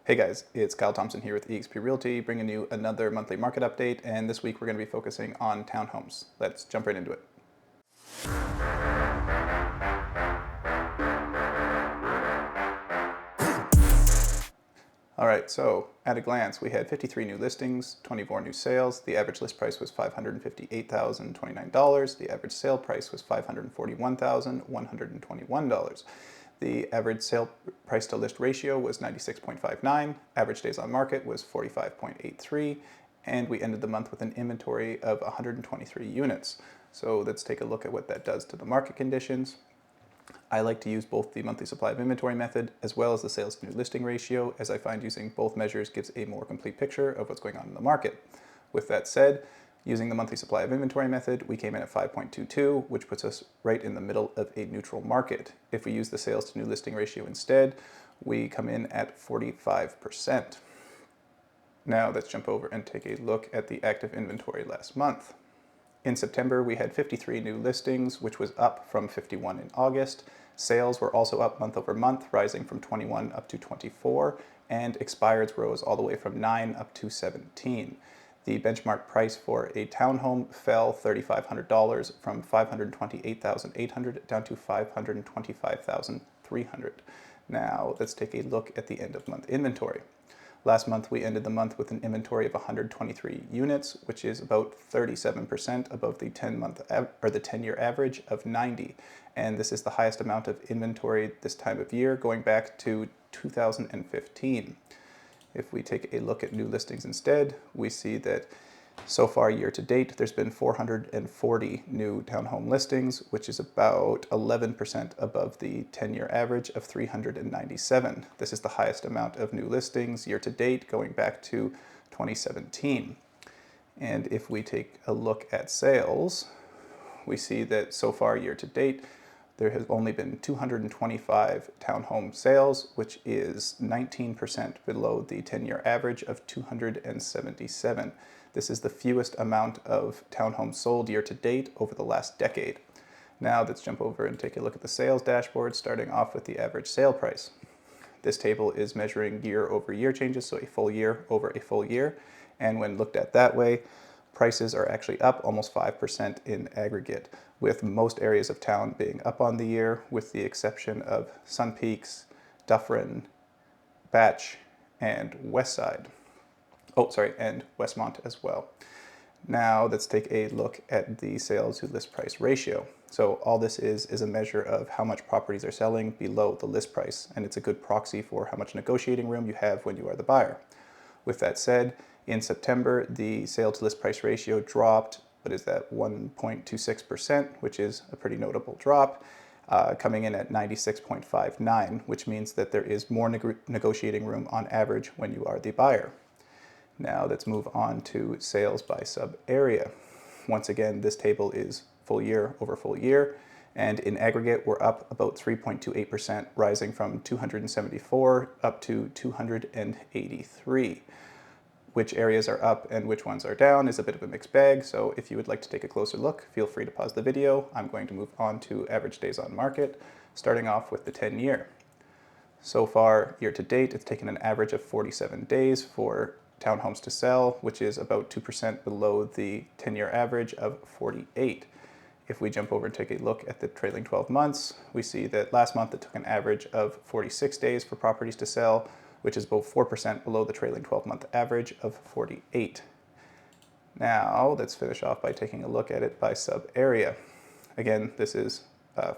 Hey guys, it's Kyle Thompson here with eXp Realty, bringing you another monthly market update, and this week we're going to be focusing on townhomes. Let's jump right into it. All right, so at a glance, we had 53 new listings, 24 new sales. The average list price was $558,029. The average sale price was $541,121. The average sale price to list ratio was 96.59. Average days on market was 45.83. And we ended the month with an inventory of 123 units. So let's take a look at what that does to the market conditions. I like to use both the monthly supply of inventory method as well as the sales to new listing ratio, as I find using both measures gives a more complete picture of what's going on in the market. With that said, using the monthly supply of inventory method, we came in at 5.22, which puts us right in the middle of a neutral market. If we use the sales to new listing ratio instead, we come in at 45%. Now let's jump over and take a look at the active inventory last month. In September, we had 53 new listings, which was up from 51 in August. Sales were also up month over month, rising from 21 up to 24, and expireds rose all the way from 9 up to 17. The benchmark price for a townhome fell $3,500 from $528,800 down to $525,300. Now let's take a look at the end of month inventory. Last month, we ended the month with an inventory of 123 units, which is about 37% above the 10-year average of 90. And this is the highest amount of inventory this time of year, going back to 2015. If we take a look at new listings instead, we see that so far year to date, there's been 440 new townhome listings, which is about 11% above the 10-year average of 397. This is the highest amount of new listings year to date, going back to 2017. And if we take a look at sales, we see that so far year to date, there has only been 225 townhome sales, which is 19% below the 10-year average of 277. This is the fewest amount of townhomes sold year to date over the last decade. Now let's jump over and take a look at the sales dashboard, starting off with the average sale price. This table is measuring year over year changes, so a full year over a full year. And when looked at that way, prices are actually up almost 5% in aggregate, with most areas of town being up on the year, with the exception of Sun Peaks, Dufferin, Batch, and Westside. And Westmont as well. Now let's take a look at the sales to list price ratio. So all this is a measure of how much properties are selling below the list price, and it's a good proxy for how much negotiating room you have when you are the buyer. With that said, in September, the sale to list price ratio dropped, 1.26%, which is a pretty notable drop, coming in at 96.59, which means that there is more negotiating room on average when you are the buyer. Now let's move on to sales by sub area. Once again, this table is full year over full year, and in aggregate, we're up about 3.28%, rising from 274 up to 283. Which areas are up and which ones are down is a bit of a mixed bag, so if you would like to take a closer look, feel free to pause the video. I'm going to move on to average days on market, starting off with the 10-year. So far, year to date, it's taken an average of 47 days for townhomes to sell, which is about 2% below the 10-year average of 48. If we jump over and take a look at the trailing 12 months, we see that last month it took an average of 46 days for properties to sell, which is about 4% below the trailing 12-month average of 48. Now, let's finish off by taking a look at it by sub-area. Again, this is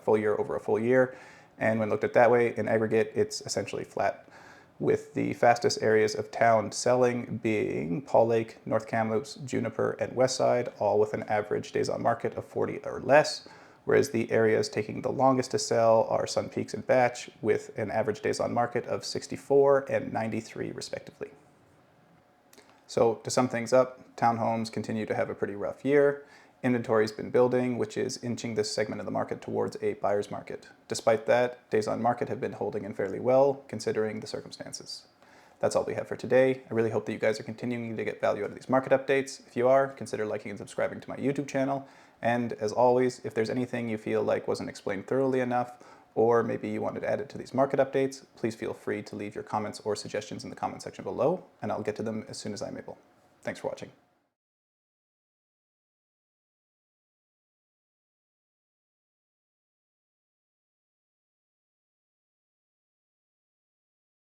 full year over a full year, and when looked at that way, in aggregate, it's essentially flat, with the fastest areas of town selling being Paul Lake, North Kamloops, Juniper, and Westside, all with an average days on market of 40 or less, whereas the areas taking the longest to sell are Sun Peaks and Batch, with an average days on market of 64 and 93 respectively. So to sum things up, townhomes continue to have a pretty rough year. Inventory's been building, which is inching this segment of the market towards a buyer's market. Despite that, days on market have been holding in fairly well, considering the circumstances. That's all we have for today. I really hope that you guys are continuing to get value out of these market updates. If you are, consider liking and subscribing to my YouTube channel. And as always, if there's anything you feel like wasn't explained thoroughly enough, or maybe you wanted to add it to these market updates, please feel free to leave your comments or suggestions in the comment section below, and I'll get to them as soon as I'm able. Thanks for watching.